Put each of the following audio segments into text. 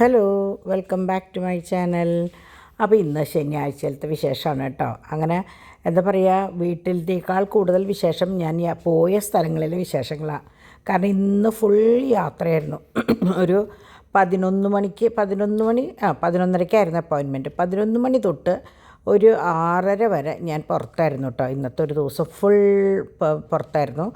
Hello, welcome back to my channel. അപ്പോൾ ഇന്ന് ശനിയാഴ്ചയിലത്തെ വിശേഷമാണ് കേട്ടോ. അങ്ങനെ എന്താ പറയുക, വീട്ടിലത്തേക്കാൾ കൂടുതൽ വിശേഷം ഞാൻ പോയ സ്ഥലങ്ങളിലെ വിശേഷങ്ങളാണ്. കാരണം ഇന്ന് ഫുൾ യാത്രയായിരുന്നു. ഒരു 11:30 അപ്പോയിൻമെൻറ്റ്. 11 മണി തൊട്ട് ഒരു 6:30 വരെ ഞാൻ പുറത്തായിരുന്നു കേട്ടോ. ഇന്നത്തെ ഒരു ദിവസം ഫുൾ പുറത്തായിരുന്നു.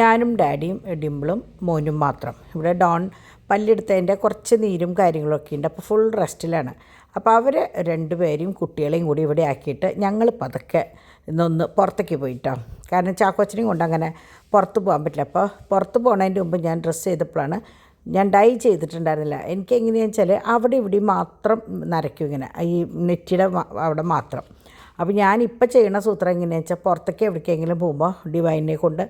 ഞാനും ഡാഡിയും ഡിംപിളും മോനും മാത്രം. ഇവിടെ ഡോൺ പല്ലെടുത്തതിൻ്റെ കുറച്ച് നീരും കാര്യങ്ങളൊക്കെ ഉണ്ട്. അപ്പോൾ ഫുൾ റെസ്റ്റിലാണ്. അപ്പോൾ അവർ രണ്ടുപേരെയും കുട്ടികളെയും കൂടി ഇവിടെ ആക്കിയിട്ട് ഞങ്ങൾ പതുക്കെ ഇന്നൊന്ന് പുറത്തേക്ക് പോയിട്ടോ. കാരണം ചാക്കോച്ചനെയും കൊണ്ട് അങ്ങനെ പുറത്ത് പോകാൻ പറ്റില്ല. അപ്പോൾ പുറത്ത് പോകുന്നതിൻ്റെ മുമ്പ് ഞാൻ ഡ്രസ്സ് ചെയ്തപ്പോഴാണ് ഞാൻ ഡൈ ചെയ്തിട്ടുണ്ടായിരുന്നില്ല. എനിക്ക് എങ്ങനെയാണെന്ന് വെച്ചാൽ അവിടെ ഇവിടെ മാത്രം നരയ്ക്കും, ഇങ്ങനെ ഈ നെറ്റിയുടെ അവിടെ മാത്രം. അപ്പോൾ ഞാനിപ്പോൾ ചെയ്യുന്ന സൂത്രം എങ്ങനെയാണെന്ന് വെച്ചാൽ പുറത്തേക്ക് എവിടേക്കെങ്കിലും പോകുമ്പോൾ ഡിവൈനെ കൊണ്ട്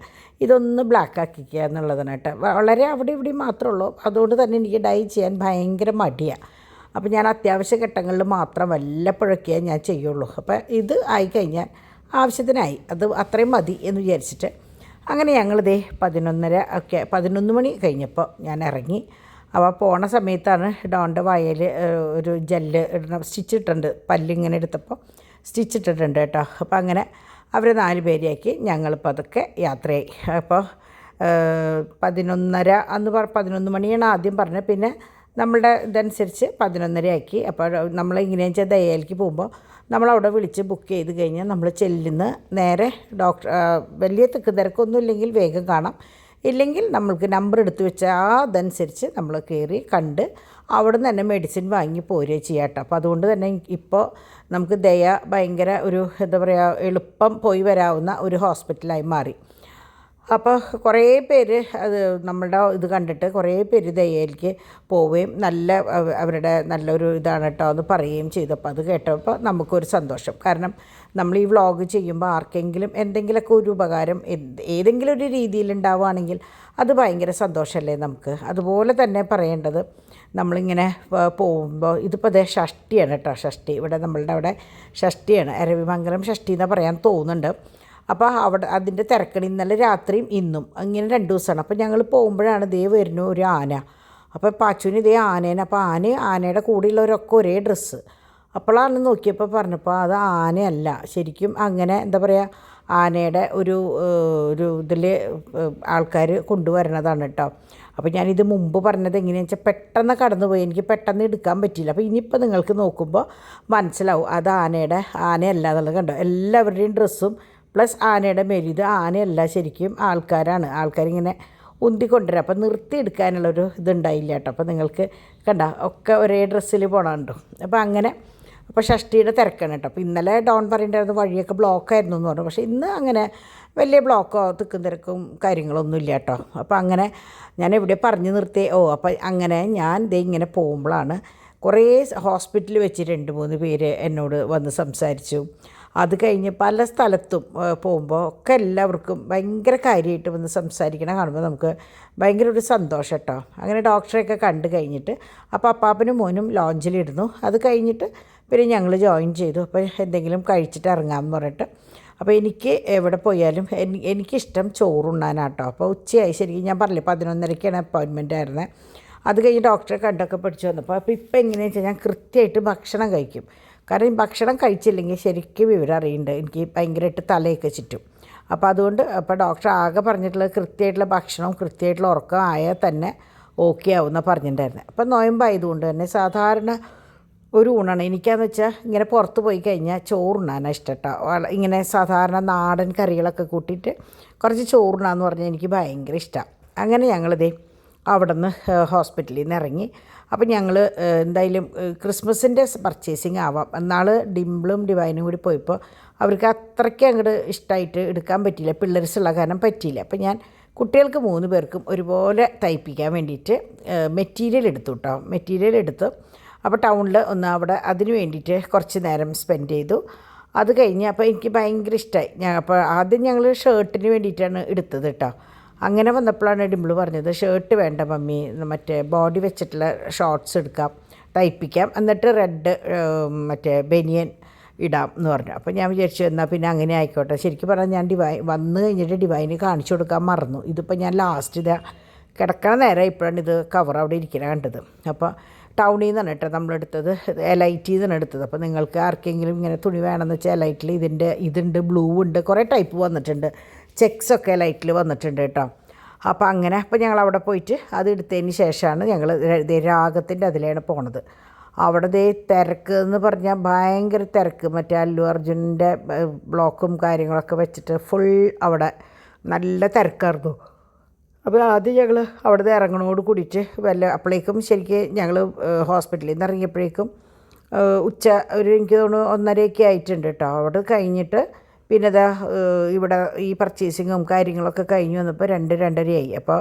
ഇതൊന്ന് ബ്ലാക്ക് ആക്കിക്കുക എന്നുള്ളതാണ് കേട്ടോ. വളരെ അവിടെ ഇവിടെ മാത്രമേ ഉള്ളൂ. അതുകൊണ്ട് തന്നെ എനിക്ക് ഡൈ ചെയ്യാൻ ഭയങ്കര മടിയാണ്. അപ്പോൾ ഞാൻ അത്യാവശ്യ ഘട്ടങ്ങളിൽ മാത്രം വല്ലപ്പോഴൊക്കെ ഞാൻ ചെയ്യുള്ളൂ. അപ്പോൾ ഇത് ആയിക്കഴിഞ്ഞാൽ ആവശ്യത്തിനായി, അത് അത്രയും മതി എന്ന് വിചാരിച്ചിട്ട് അങ്ങനെ ഞങ്ങളിതേ 11 മണി കഴിഞ്ഞപ്പോൾ ഞാൻ ഇറങ്ങി. അപ്പോൾ പോണ സമയത്താണ് ഡോണിൻ്റെ വായയിൽ ഒരു ജെല്ല് സ്റ്റിച്ച് ഇട്ടിട്ടുണ്ട്. പല്ലിങ്ങനെ എടുത്തപ്പോൾ സ്റ്റിച്ച് ഇട്ടിട്ടുണ്ട് കേട്ടോ. അപ്പോൾ അങ്ങനെ അവർ 4 പേരെയാക്കി ഞങ്ങളിപ്പോൾ അതൊക്കെ യാത്രയായി. അപ്പോൾ 11 മണിയാണ് ആദ്യം പറഞ്ഞത്. പിന്നെ നമ്മളുടെ ഇതനുസരിച്ച് 11:30 ആക്കി. അപ്പോൾ നമ്മളിങ്ങനെയാണെന്ന് വെച്ചാൽ ദയയിലേക്ക് പോകുമ്പോൾ നമ്മളവിടെ വിളിച്ച് ബുക്ക് ചെയ്ത് കഴിഞ്ഞാൽ നമ്മൾ ചെല്ലുന്ന നേരെ ഡോക്ടർ, വലിയ തിക്ക് തിരക്കൊന്നും ഇല്ലെങ്കിൽ വേഗം കാണാം. ഇല്ലെങ്കിൽ നമ്മൾക്ക് നമ്പർ എടുത്ത് വെച്ചാൽ അതനുസരിച്ച് നമ്മൾ കയറി കണ്ട് അവിടെ നിന്ന് തന്നെ മെഡിസിൻ വാങ്ങി പോരുക ചെയ്യാം കേട്ടോ. അപ്പോൾ അതുകൊണ്ട് തന്നെ ഇപ്പോൾ നമുക്ക് ദയ ഭയങ്കര ഒരു എന്താ പറയുക, എളുപ്പം പോയി വരാവുന്ന ഒരു ഹോസ്പിറ്റലായി മാറി. അപ്പോൾ കുറേ പേര് അത് നമ്മളുടെ ഇത് കണ്ടിട്ട് കുറേ പേര് ദയയിലേക്ക് പോവുകയും അവരുടെ നല്ലൊരു ഇതാണ് കേട്ടോ എന്ന് പറയുകയും ചെയ്തപ്പോൾ അത് കേട്ടപ്പോൾ നമുക്കൊരു സന്തോഷം. കാരണം നമ്മൾ ഈ വ്ളോഗ് ചെയ്യുമ്പോൾ ആർക്കെങ്കിലും എന്തെങ്കിലുമൊക്കെ ഒരു ഉപകാരം ഏതെങ്കിലും ഒരു രീതിയിൽ ഉണ്ടാവുകയാണെങ്കിൽ അത് ഭയങ്കര സന്തോഷമല്ലേ നമുക്ക്. അതുപോലെ തന്നെ പറയേണ്ടത്, നമ്മളിങ്ങനെ പോകുമ്പോൾ ഇതിപ്പോൾ അതേ ഷഷ്ടിയാണ് കേട്ടോ. ഷഷ്ടി ഇവിടെ നമ്മളുടെ അവിടെ ഷഷ്ടിയാണ്, അരവിമംഗലം ഷഷ്ടി എന്ന് പറയാൻ തോന്നുന്നുണ്ട്. അപ്പോൾ അവിടെ അതിൻ്റെ തിരക്കണി ഇന്നലെ രാത്രിയും ഇന്നും ഇങ്ങനെ 2 ദിവസമാണ്. അപ്പോൾ ഞങ്ങൾ പോകുമ്പോഴാണ് ദേ വരുന്നു ഒരു ആന. അപ്പോൾ പാച്ചുവിന് ഇതേ ആനേനെ. അപ്പോൾ ആനയുടെ കൂടെയുള്ളവരൊക്കെ ഒരേ ഡ്രസ്സ്. അപ്പോഴാണ് നോക്കിയപ്പോൾ പറഞ്ഞപ്പോൾ അത് ആനയല്ല, ശരിക്കും അങ്ങനെ എന്താ പറയുക, ആനയുടെ ഒരു ഇതിൽ ആൾക്കാർ കൊണ്ടുവരണതാണ് കേട്ടോ. അപ്പോൾ ഞാനിത് മുമ്പ് പറഞ്ഞത് എങ്ങനെയാണെന്ന് വെച്ചാൽ പെട്ടെന്ന് കടന്നുപോയി, എനിക്ക് പെട്ടെന്ന് എടുക്കാൻ പറ്റിയില്ല. അപ്പോൾ ഇനിയിപ്പോൾ നിങ്ങൾക്ക് നോക്കുമ്പോൾ മനസ്സിലാവും അത് ആനയല്ല എന്നുള്ളത്. കണ്ടോ, എല്ലാവരുടെയും ഡ്രസ്സും പ്ലസ് ആനയുടെ മേൽ ഇത് ആനയല്ല, ശരിക്കും ആൾക്കാരിങ്ങനെ ഉന്തിക്കൊണ്ടുവരാം. അപ്പോൾ നിർത്തിയെടുക്കാനുള്ളൊരു ഇതുണ്ടായില്ല കേട്ടോ. അപ്പോൾ നിങ്ങൾക്ക് കണ്ട ഒക്കെ ഒരേ ഡ്രസ്സിൽ പോകണുണ്ടോ. അപ്പോൾ അങ്ങനെ അപ്പോൾ ഷഷ്ടിയുടെ തിരക്കാണ് കേട്ടോ. അപ്പോൾ ഇന്നലെ ഡോൺ പറയേണ്ടായിരുന്നു വഴിയൊക്കെ ബ്ലോക്കായിരുന്നു എന്ന് പറഞ്ഞു. പക്ഷേ ഇന്ന് അങ്ങനെ വലിയ ബ്ലോക്കോ തിക്കും തിരക്കും കാര്യങ്ങളൊന്നും ഇല്ല കേട്ടോ. അപ്പോൾ അങ്ങനെ ഞാൻ എവിടെ പറഞ്ഞു നിർത്തി. അപ്പോൾ അങ്ങനെ ഞാൻ ഇങ്ങനെ പോകുമ്പോഴാണ് കുറേ ഹോസ്പിറ്റലിൽ വെച്ച് 2-3 പേര് എന്നോട് വന്ന് സംസാരിച്ചു. അത് കഴിഞ്ഞ് പല സ്ഥലത്തും പോകുമ്പോൾ ഒക്കെ എല്ലാവർക്കും ഭയങ്കര കാര്യമായിട്ട് വന്ന് സംസാരിക്കണം കാണുമ്പോൾ നമുക്ക് ഭയങ്കര ഒരു സന്തോഷം കേട്ടോ. അങ്ങനെ ഡോക്ടറെയൊക്കെ കണ്ടു കഴിഞ്ഞിട്ട് അപ്പോൾ അപ്പാപ്പനും മോനും ലോഞ്ചിലിരുന്നു. അത് കഴിഞ്ഞിട്ട് പിന്നെ ഞങ്ങൾ ജോയിൻ ചെയ്തു. അപ്പോൾ എന്തെങ്കിലും കഴിച്ചിട്ട് ഇറങ്ങാമെന്ന് പറഞ്ഞിട്ട്. അപ്പോൾ എനിക്ക് എവിടെ പോയാലും എനിക്കിഷ്ടം ചോറുണ്ണാനാട്ടോ. അപ്പോൾ ഉച്ചയായി, ശരിക്കും ഞാൻ പറഞ്ഞില്ലേ 11:30 അപ്പോയിൻമെൻ്റ് ആയിരുന്നത്. അത് കഴിഞ്ഞ് ഡോക്ടറെ കണ്ടൊക്കെ പഠിച്ചു വന്നപ്പോൾ അപ്പോൾ ഇപ്പോൾ എങ്ങനെയാണെന്ന് വെച്ചാൽ ഞാൻ കൃത്യമായിട്ട് ഭക്ഷണം കഴിക്കും. കാരണം ഭക്ഷണം കഴിച്ചില്ലെങ്കിൽ ശരിക്കും വിവരം അറിയുന്നുണ്ട്, എനിക്ക് ഭയങ്കരമായിട്ട് തലയൊക്കെ ചുറ്റും. അപ്പോൾ അതുകൊണ്ട് ഡോക്ടർ ആകെ പറഞ്ഞിട്ടുള്ളത് കൃത്യമായിട്ടുള്ള ഭക്ഷണവും കൃത്യമായിട്ടുള്ള ഉറക്കം ആയാൽ തന്നെ ഓക്കെ ആവുമെന്ന് പറഞ്ഞിട്ടുണ്ടായിരുന്നത്. അപ്പോൾ നോയമ്പായതുകൊണ്ട് തന്നെ സാധാരണ ഒരു ഊണാണ്. എനിക്കാന്ന് വെച്ചാൽ ഇങ്ങനെ പുറത്ത് പോയി കഴിഞ്ഞാൽ ചോറുണ്ണാനാണ് ഇഷ്ടം കേട്ടോ. ഇങ്ങനെ സാധാരണ നാടൻ കറികളൊക്കെ കൂട്ടിയിട്ട് കുറച്ച് ചോറുണ്ണാന്ന് പറഞ്ഞാൽ എനിക്ക് ഭയങ്കര ഇഷ്ടമാണ്. അങ്ങനെ ഞങ്ങളിതേ അവിടെ നിന്ന് ഹോസ്പിറ്റലിൽ നിന്ന് ഇറങ്ങി. അപ്പോൾ ഞങ്ങൾ എന്തായാലും ക്രിസ്മസിൻ്റെ പർച്ചേസിങ് ആവാം. എന്നാൾ ഡിംപിളും ഡിവൈനും കൂടി പോയപ്പോൾ അവർക്ക് അത്രയ്ക്ക് അങ്ങോട്ട് ഇഷ്ടമായിട്ട് എടുക്കാൻ പറ്റിയില്ല, പിള്ളേർസുള്ള കാരണം പറ്റിയില്ല. അപ്പോൾ ഞാൻ കുട്ടികൾക്ക് 3 പേർക്കും ഒരുപോലെ തയ്പ്പിക്കാൻ വേണ്ടിയിട്ട് മെറ്റീരിയൽ എടുത്തു. അപ്പോൾ ടൗണിൽ ഒന്ന് അവിടെ അതിന് വേണ്ടിയിട്ട് കുറച്ച് നേരം സ്പെൻഡ് ചെയ്തു. അത് കഴിഞ്ഞ് അപ്പോൾ എനിക്ക് ഭയങ്കര ഇഷ്ടമായി. അപ്പോൾ ആദ്യം ഞങ്ങൾ ഷർട്ടിന് വേണ്ടിയിട്ടാണ് എടുത്തത് കേട്ടോ. അങ്ങനെ വന്നപ്പോഴാണ് ഡിംപിൾ പറഞ്ഞത് ഷർട്ട് വേണ്ട മമ്മി, മറ്റേ ബോഡി വെച്ചിട്ടുള്ള ഷോർട്ട്സ് എടുക്കാം, തയ്പ്പിക്കാം, എന്നിട്ട് റെഡ് മറ്റേ ബനിയൻ ഇടാം എന്ന് പറഞ്ഞു. അപ്പോൾ ഞാൻ വിചാരിച്ചു എന്നാൽ പിന്നെ അങ്ങനെ ആയിക്കോട്ടെ. ശരിക്കും പറഞ്ഞാൽ ഞാൻ വന്നു കഴിഞ്ഞിട്ട് ഡിവൈന് കാണിച്ചു കൊടുക്കാൻ മറന്നു. ഇതിപ്പോൾ ഞാൻ ലാസ്റ്റ് കിടക്കണ നേരം ഇപ്പോഴാണ് ഇത് കവർ അവിടെ ഇരിക്കണ കണ്ടത്. അപ്പോൾ ടൗണിൽ നിന്നാണ് കേട്ടോ നമ്മളെടുത്തത്, എലൈറ്റിൽ നിന്നാണ് എടുത്തത്. അപ്പോൾ നിങ്ങൾക്ക് ആർക്കെങ്കിലും ഇങ്ങനെ തുണി വേണമെന്ന് വെച്ചാൽ എലൈറ്റിൽ ഇതുണ്ട്, ബ്ലൂ ഉണ്ട്, കുറേ ടൈപ്പ് വന്നിട്ടുണ്ട്, ചെക്സൊക്കെ എലൈറ്റിൽ വന്നിട്ടുണ്ട് കേട്ടോ. അപ്പോൾ അങ്ങനെ അപ്പോൾ ഞങ്ങൾ അവിടെ പോയിട്ട് അത് എടുത്തതിന് ശേഷമാണ് ഞങ്ങൾ രാഗത്തിൻ്റെ അതിലാണ് പോണത്. അവിടെ തിരക്ക് എന്ന് പറഞ്ഞാൽ ഭയങ്കര തിരക്ക്, മറ്റേ അല്ലു അർജുനൻ്റെ ബ്ലോക്കും കാര്യങ്ങളൊക്കെ വെച്ചിട്ട് ഫുൾ അവിടെ നല്ല തിരക്കായിരുന്നു. അപ്പോൾ ആദ്യം ഞങ്ങൾ അവിടെ നിന്ന് ഇറങ്ങണോട് കൂടിയിട്ട് അപ്പോഴേക്കും ശരിക്കും ഞങ്ങൾ ഹോസ്പിറ്റലിൽ നിന്ന് ഇറങ്ങിയപ്പോഴേക്കും ഉച്ച എനിക്ക് തോന്നുന്നു 1:30 ആയിട്ടുണ്ട് കേട്ടോ. അവിടെ കഴിഞ്ഞിട്ട് പിന്നെ ഇവിടെ ഈ പർച്ചേസിങ്ങും കാര്യങ്ങളൊക്കെ കഴിഞ്ഞ് വന്നപ്പോൾ 2-2:30 അപ്പോൾ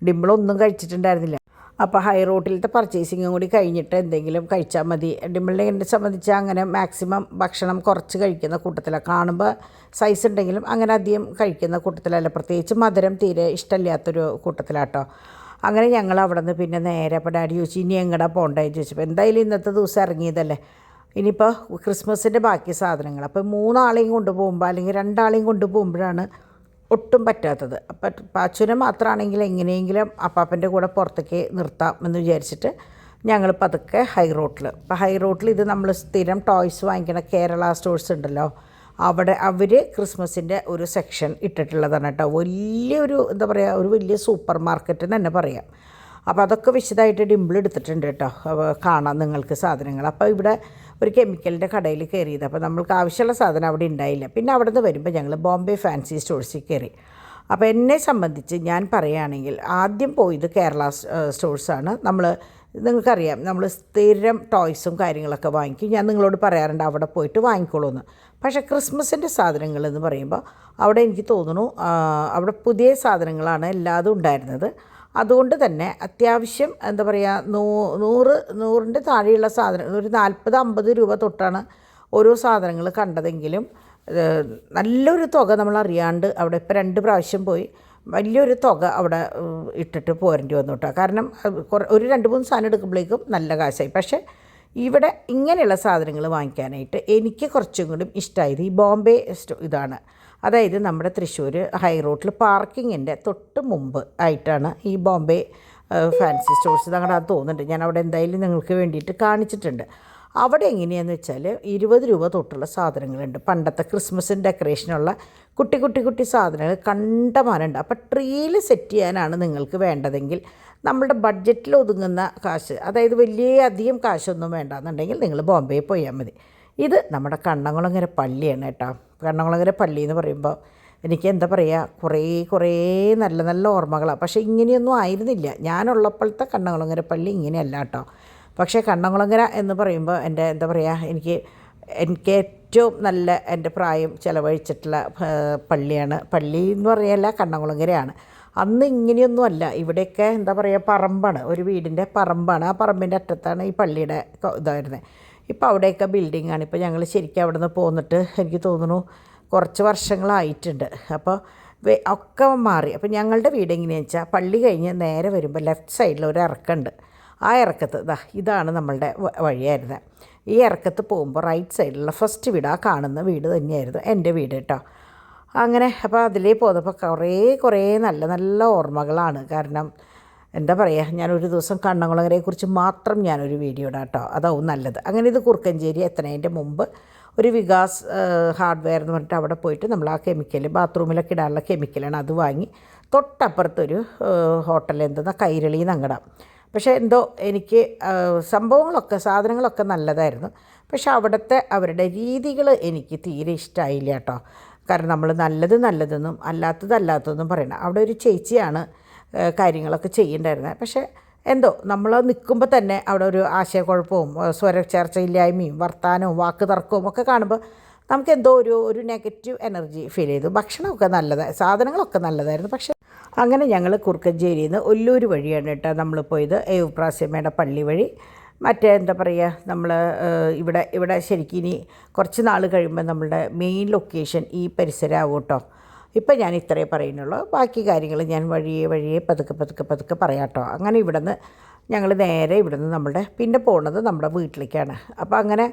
ഡിമ്പിളൊന്നും കഴിച്ചിട്ടുണ്ടായിരുന്നില്ല. അപ്പോൾ ഹൈ റോട്ടിലത്തെ പർച്ചേസിങ്ങും കൂടി കഴിഞ്ഞിട്ട് എന്തെങ്കിലും കഴിച്ചാൽ മതി. ഡിമ്പിളിനെ എന്നെ സംബന്ധിച്ച് അങ്ങനെ മാക്സിമം ഭക്ഷണം കുറച്ച് കഴിക്കുന്ന കൂട്ടത്തിലാണ്. കാണുമ്പോൾ സൈസ് ഉണ്ടെങ്കിലും അങ്ങനെ അധികം കഴിക്കുന്ന കൂട്ടത്തിലല്ല, പ്രത്യേകിച്ച് മധുരം തീരെ ഇഷ്ടമില്ലാത്തൊരു കൂട്ടത്തിലാട്ടോ. അങ്ങനെ ഞങ്ങൾ അവിടെ നിന്ന് പിന്നെ നേരെ അപ്പോൾ ഡാഡി ചോദിച്ചു ഇനി എങ്ങടാ പോകേണ്ടതെന്ന് ചോദിച്ചപ്പോൾ എന്തായാലും ഇന്നത്തെ ദിവസം ഇറങ്ങിയതല്ലേ, ഇനിയിപ്പോൾ ക്രിസ്മസിൻ്റെ ബാക്കി സാധനങ്ങൾ അപ്പോൾ 3 ആളെയും കൊണ്ടുപോകുമ്പോൾ അല്ലെങ്കിൽ 2 ആളെയും കൊണ്ടുപോകുമ്പോഴാണ് ഒട്ടും പറ്റാത്തത്. അപ്പം പാച്ചുവിനെ മാത്രമാണെങ്കിൽ എങ്ങനെയെങ്കിലും അപ്പാപ്പൻ്റെ കൂടെ പുറത്തേക്ക് നിർത്താം എന്ന് വിചാരിച്ചിട്ട് ഞങ്ങൾ പതുക്കെ ഹൈ റോട്ടിൽ, അപ്പോൾ ഹൈ റോട്ടിൽ ഇത് നമ്മൾ സ്ഥിരം ടോയ്സ് വാങ്ങിക്കണ കേരള സ്റ്റോഴ്സ് ഉണ്ടല്ലോ, അവിടെ അവർ ക്രിസ്മസിൻ്റെ ഒരു സെക്ഷൻ ഇട്ടിട്ടുള്ളതാണ് കേട്ടോ. വലിയൊരു എന്താ പറയുക, ഒരു വലിയ സൂപ്പർ മാർക്കറ്റ് എന്ന് തന്നെ പറയാം. അപ്പോൾ അതൊക്കെ വിശദമായിട്ട് ഡിമ്പിൾ എടുത്തിട്ടുണ്ട് കേട്ടോ, കാണാം നിങ്ങൾക്ക് സാധനങ്ങൾ. അപ്പോൾ ഇവിടെ ഒരു കെമിക്കലിൻ്റെ കടയിൽ കയറിയത്, അപ്പോൾ നമ്മൾക്ക് ആവശ്യമുള്ള സാധനം അവിടെ ഉണ്ടായില്ല. പിന്നെ അവിടെ നിന്ന് വരുമ്പോൾ ഞങ്ങൾ ബോംബെ ഫാൻസി സ്റ്റോഴ്സിൽ കയറി. അപ്പോൾ എന്നെ സംബന്ധിച്ച് ഞാൻ പറയുകയാണെങ്കിൽ ആദ്യം പോയത് കേരള സ്റ്റോഴ്സാണ്. നിങ്ങൾക്കറിയാം നമ്മൾ സ്ഥിരം ടോയ്സും കാര്യങ്ങളൊക്കെ വാങ്ങിക്കും, ഞാൻ നിങ്ങളോട് പറയാറുണ്ട് അവിടെ പോയിട്ട് വാങ്ങിക്കോളൂ എന്ന്. പക്ഷേ ക്രിസ്മസിൻ്റെ സാധനങ്ങൾ എന്ന് പറയുമ്പോൾ അവിടെ എനിക്ക് തോന്നുന്നു അവിടെ പുതിയ സാധനങ്ങളാണ് എല്ലാതും ഉണ്ടായിരുന്നത്. അതുകൊണ്ട് തന്നെ അത്യാവശ്യം എന്താ പറയുക 100-100ൻ്റെ താഴെയുള്ള സാധനം, ഒരു 40-50 രൂപ തൊട്ടാണ് ഓരോ സാധനങ്ങൾ കണ്ടതെങ്കിലും നല്ലൊരു തുക നമ്മൾ അറിയാണ്ട് അവിടെ ഇപ്പോൾ 2 പ്രാവശ്യം പോയി വലിയൊരു തുക അവിടെ ഇട്ടിട്ട് പോരേണ്ടി വന്നു കേട്ടോ. കാരണം ഒരു 2-3 സാധനം എടുക്കുമ്പോഴേക്കും നല്ല കാശായി. പക്ഷേ ഇവിടെ ഇങ്ങനെയുള്ള സാധനങ്ങൾ വാങ്ങിക്കാനായിട്ട് എനിക്ക് കുറച്ചും കൂടി ഇഷ്ടമായത് ഈ ബോംബെ ഇതാണ്. അതായത് നമ്മുടെ തൃശ്ശൂർ ഹൈ റോട്ടിൽ പാർക്കിങ്ങിൻ്റെ തൊട്ട് മുമ്പ് ആയിട്ടാണ് ഈ ബോംബെ ഫാൻസി സ്റ്റോഴ്സ്. ഞങ്ങളുടെ അത് തോന്നുന്നുണ്ട്, ഞാൻ അവിടെ എന്തായാലും നിങ്ങൾക്ക് വേണ്ടിയിട്ട് കാണിച്ചിട്ടുണ്ട്. അവിടെ എങ്ങനെയാണെന്ന് വെച്ചാൽ 20 രൂപ തൊട്ടുള്ള സാധനങ്ങളുണ്ട്. പണ്ടത്തെ ക്രിസ്മസിന് ഡെക്കറേഷനുള്ള കുട്ടി സാധനങ്ങൾ കണ്ടമാനുണ്ട്. അപ്പോൾ ട്രീയിൽ സെറ്റ് ചെയ്യാനാണ് നിങ്ങൾക്ക് വേണ്ടതെങ്കിൽ നമ്മളുടെ ബഡ്ജറ്റിൽ ഒതുങ്ങുന്ന കാശ്, അതായത് വലിയ അധികം കാശൊന്നും വേണ്ടെന്നുണ്ടെങ്കിൽ നിങ്ങൾ ബോംബെയിൽ പോയാൽ മതി. ഇത് നമ്മുടെ കണ്ണംകുളങ്ങര പള്ളിയാണ് കേട്ടോ. കണ്ണംകുളങ്ങര പള്ളി എന്ന് പറയുമ്പോൾ എനിക്ക് എന്താ പറയുക, കുറേ നല്ല ഓർമ്മകളാണ്. പക്ഷേ ഇങ്ങനെയൊന്നും ആയിരുന്നില്ല ഞാനുള്ളപ്പോഴത്തെ കണ്ണംകുളങ്ങര പള്ളി, ഇങ്ങനെയല്ല കേട്ടോ. പക്ഷേ കണ്ണംകുളങ്ങര എന്ന് പറയുമ്പോൾ എൻ്റെ എന്താ പറയുക, എനിക്ക് ഏറ്റവും നല്ല എൻ്റെ പ്രായം ചിലവഴിച്ചിട്ടുള്ള പള്ളി എന്ന് പറയല്ല, കണ്ണംകുളങ്ങരയാണ്. അന്ന് ഇങ്ങനെയൊന്നും അല്ല, ഇവിടെയൊക്കെ എന്താ പറയുക പറമ്പാണ്, ഒരു വീടിൻ്റെ പറമ്പാണ്. ആ പറമ്പിൻ്റെ അറ്റത്താണ് ഈ പള്ളിയുടെ ഇതായിരുന്നത്. ഇപ്പോൾ അവിടെയൊക്കെ ബിൽഡിങ്ങാണ്. ഇപ്പോൾ ഞങ്ങൾ ശരിക്കും അവിടെ നിന്ന് പോന്നിട്ട് എനിക്ക് തോന്നുന്നു കുറച്ച് വർഷങ്ങളായിട്ടുണ്ട്. അപ്പോൾ ഒക്കെ മാറി. അപ്പോൾ ഞങ്ങളുടെ വീട് എങ്ങനെയാണെന്ന് വെച്ചാൽ പള്ളി കഴിഞ്ഞ് നേരെ വരുമ്പോൾ ലെഫ്റ്റ് സൈഡിൽ ഒരു ഇറക്കമുണ്ട്. ആ ഇറക്കത്ത് ഇതാണ് നമ്മളുടെ വഴിയായിരുന്നത്. ഈ ഇറക്കത്ത് പോകുമ്പോൾ റൈറ്റ് സൈഡിലുള്ള ഫസ്റ്റ് വീട്, ആ കാണുന്ന വീട് തന്നെയായിരുന്നു എൻ്റെ വീട് കേട്ടോ. അങ്ങനെ അപ്പോൾ അതിലേ പോന്നപ്പോൾ കുറേ നല്ല ഓർമ്മകളാണ്. കാരണം എന്താ പറയുക, ഞാനൊരു ദിവസം കണ്ണംകുളങ്ങരയെക്കുറിച്ച് മാത്രം ഞാനൊരു വീഡിയോ ഇടാം കേട്ടോ, അതാവും നല്ലത്. അങ്ങനെ ഇത് കുറുക്കഞ്ചേരി എത്തുന്നതിൻ്റെ മുമ്പ് ഒരു വികാസ് ഹാർഡ്വെയർ എന്ന് പറഞ്ഞിട്ട് അവിടെ പോയിട്ട് നമ്മൾ ആ കെമിക്കൽ ബാത്റൂമിലൊക്കെ ഇടാനുള്ള കെമിക്കലാണ്, അത് വാങ്ങി തൊട്ടപ്പുറത്തൊരു ഹോട്ടൽ എന്തെന്നാ കൈരളി നങ്ങടാം. പക്ഷേ എന്തോ എനിക്ക് സാധനങ്ങളൊക്കെ നല്ലതായിരുന്നു. പക്ഷേ അവരുടെ രീതികൾ എനിക്ക് തീരെ ഇഷ്ടമായില്ല കേട്ടോ. കാരണം നമ്മൾ നല്ലതെന്നും അല്ലാത്തതെന്നും പറയണം. അവിടെ ഒരു ചേച്ചിയാണ് കാര്യങ്ങളൊക്കെ ചെയ്യണ്ടായിരുന്നത്. പക്ഷേ എന്തോ നമ്മൾ നിൽക്കുമ്പോൾ തന്നെ അവിടെ ഒരു ആശയക്കുഴപ്പവും സ്വരച്ചേർച്ചയില്ലായ്മയും വർത്താനവും വാക്ക് തർക്കവും ഒക്കെ കാണുമ്പോൾ നമുക്ക് എന്തോ ഒരു നെഗറ്റീവ് എനർജി ഫീൽ ചെയ്തു. ഭക്ഷണമൊക്കെ സാധനങ്ങളൊക്കെ നല്ലതായിരുന്നു. പക്ഷേ അങ്ങനെ ഞങ്ങൾ കുറുക്കഞ്ചേരിയിൽ നിന്ന് ഒല്ലൂർ വഴിയാണ് കേട്ടോ നമ്മൾ പോയത്, ഏവുപ്രാസ്യമ്മയുടെ പള്ളി വഴി. മറ്റേ എന്താ പറയുക, നമ്മൾ ഇവിടെ ശരിക്കും ഇനി കുറച്ച് നാൾ കഴിയുമ്പോൾ നമ്മളുടെ മെയിൻ ലൊക്കേഷൻ ഈ പരിസരമാവും കേട്ടോ. ഇപ്പം ഞാൻ ഇത്രയേ പറയുന്നുള്ളൂ, ബാക്കി കാര്യങ്ങൾ ഞാൻ വഴിയെ പതുക്കെ പറയാം കേട്ടോ. അങ്ങനെ ഞങ്ങൾ നേരെ പിന്നെ പോകുന്നത് നമ്മുടെ വീട്ടിലേക്കാണ്. അപ്പോൾ അങ്ങനെ